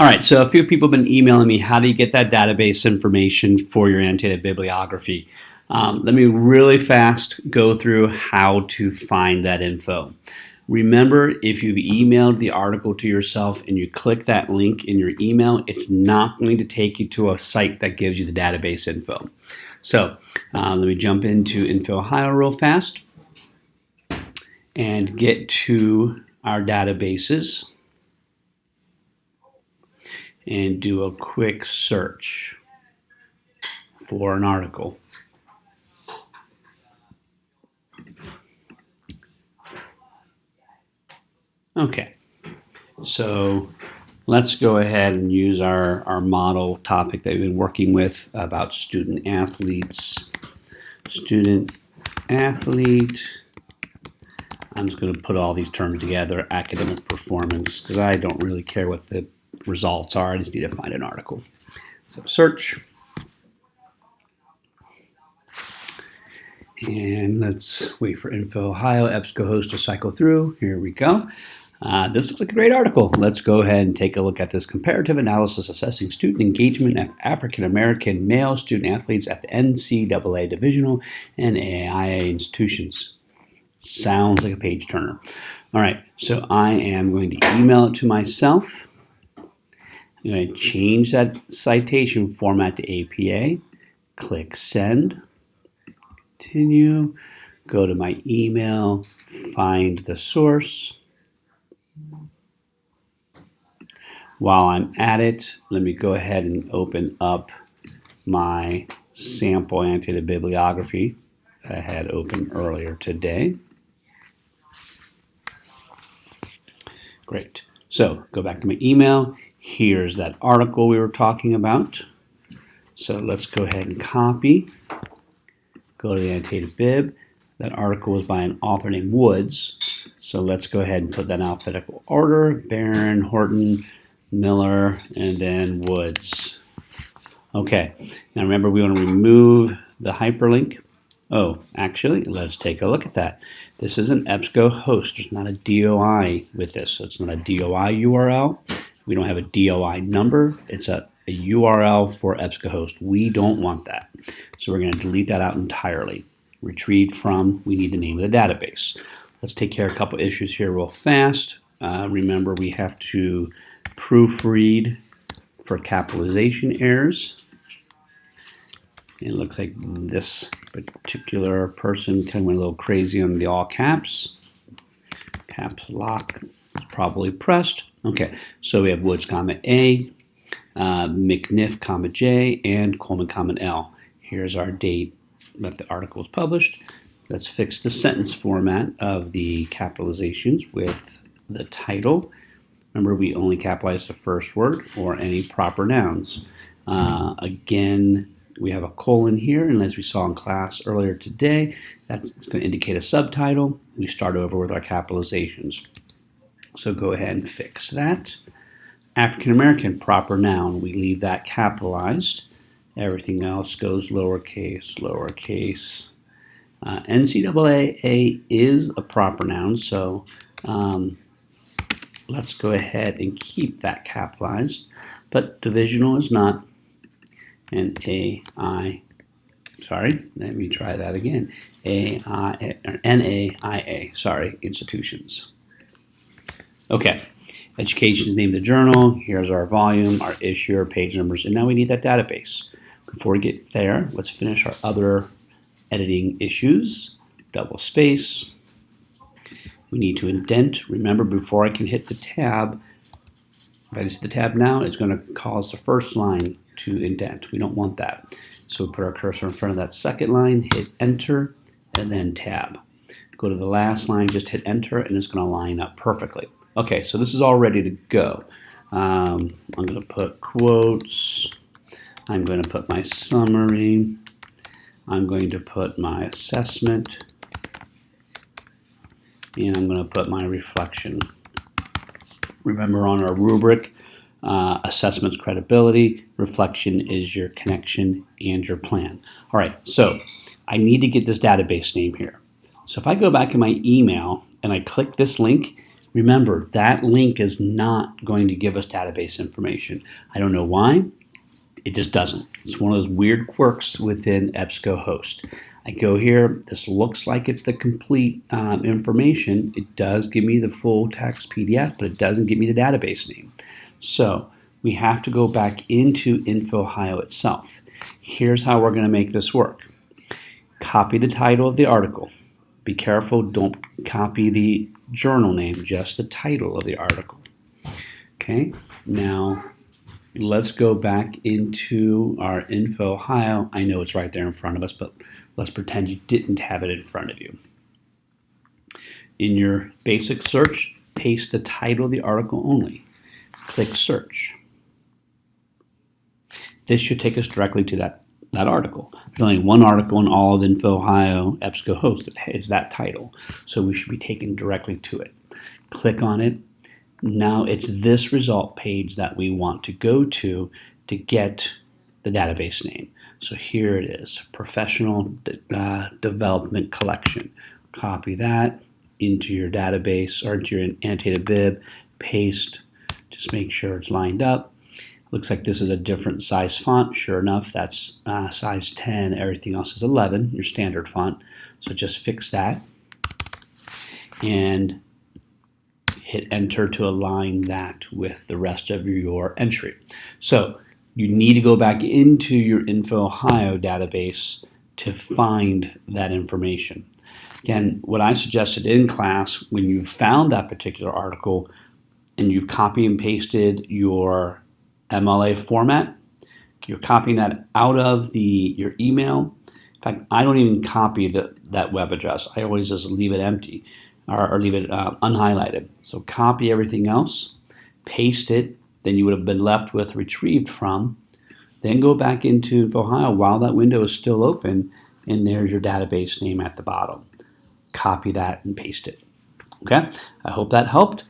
All right, so a few people have been emailing me, how do you get that database information for your annotated bibliography? Let me really fast go through how to find that info. Remember, if you've emailed the article to yourself and you click that link in your email, it's not going to take you to a site that gives you the database info. So let me jump into InfoOhio real fast and get to our databases and do a quick search for an article. Okay, so let's go ahead and use our model topic that we've been working with about student athletes. Student athlete. I'm just going to put all these terms together, academic performance, because I don't really care what the results are. I just need to find an article. So search. And let's wait for InfoOhio, EBSCOhost to cycle through. Here we go. This looks like a great article. Let's go ahead and take a look at this comparative analysis assessing student engagement of African American male student athletes at the NCAA divisional and AIA institutions. Sounds like a page turner. All right, so I am going to email it to myself. I'm going to change that citation format to APA. Click send. Continue. Go to my email. Find the source. While I'm at it, let me go ahead and open up my sample annotated bibliography that I had open earlier today. Great. So go back to my email. Here's that article we were talking about. So let's go ahead and copy. Go to the annotated bib. That article was by an author named Woods. So let's go ahead and put that in alphabetical order. Barron, Horton, Miller, and then Woods. Okay, now remember we want to remove the hyperlink. Oh, actually, let's take a look at that. This is an EBSCOhost. There's not a DOI with this. So it's not a DOI URL. We don't have a DOI number. It's a URL for EBSCOhost. We don't want that. So we're going to delete that out entirely. Retrieved from, we need the name of the database. Let's take care of a couple issues here real fast. Remember, we have to proofread for capitalization errors. It looks like this particular person kind of went a little crazy on the all caps. Caps lock is probably pressed. Okay, so we have Woods, comma A, McNiff, comma J, and Coleman, comma L. Here's our date that the article was published. Let's fix the sentence format of the capitalizations with the title. Remember, we only capitalize the first word or any proper nouns. Again, we have a colon here, and as we saw in class earlier today, that's going to indicate a subtitle. We start over with our capitalizations. So go ahead and fix that. African American, proper noun, we leave that capitalized. Everything else goes lowercase, lowercase. NCAA is a proper noun, so let's go ahead and keep that capitalized. But divisional is not. And sorry, let me try that again. NAIA, sorry, institutions. Okay, education is named the journal. Here's our volume, our issue, our page numbers, and now we need that database. Before we get there, let's finish our other editing issues. Double space. We need to indent. Remember, before I can hit the tab, if I just hit the tab now, it's going to cause the first line to indent. We don't want that. So we put our cursor in front of that second line, hit enter, and then tab. Go to the last line, just hit enter, and it's going to line up perfectly. Okay, so this is all ready to go. I'm going to put quotes. I'm going to put my summary. I'm going to put my assessment. And I'm going to put my reflection. Remember, on our rubric, assessment's credibility, reflection is your connection and your plan. All right, so I need to get this database name here. So if I go back in my email and I click this link, Remember, that link is not going to give us database information. I don't know why. It just doesn't. It's one of those weird quirks within EBSCOhost. I go here. This looks like it's the complete information. It does give me the full text PDF, but it doesn't give me the database name. So we have to go back into InfoOhio itself. Here's how we're going to make this work. Copy the title of the article. Be careful, don't copy the journal name, just the title of the article. Okay, now let's go back into our InfoOhio. I know it's right there in front of us, but let's pretend you didn't have it in front of you. In your basic search, paste the title of the article only. Click search. This should take us directly to that article. There's only one article in all of InfoOhio EBSCOhost that is that title, so we should be taken directly to it. Click on it. Now it's this result page that we want to go to get the database name. So here it is, Professional Development Collection. Copy that into your database or into your annotated bib, paste, just make sure it's lined up. Looks like this is a different size font. Sure enough, that's size 10. Everything else is 11, your standard font. So just fix that and hit enter to align that with the rest of your entry. So you need to go back into your InfoOhio database to find that information. Again, what I suggested in class, when you've found that particular article and you've copy and pasted your MLA format, you're copying that out of your email. In fact, I don't even copy that web address. I always just leave it empty or leave it unhighlighted. So copy everything else, paste it, then you would have been left with retrieved from. Then go back into InfoOhio while that window is still open, and there's your database name at the bottom. Copy that and paste it. Okay, I hope that helped.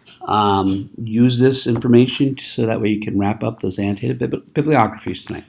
Use this information so that way you can wrap up those annotated bibliographies tonight.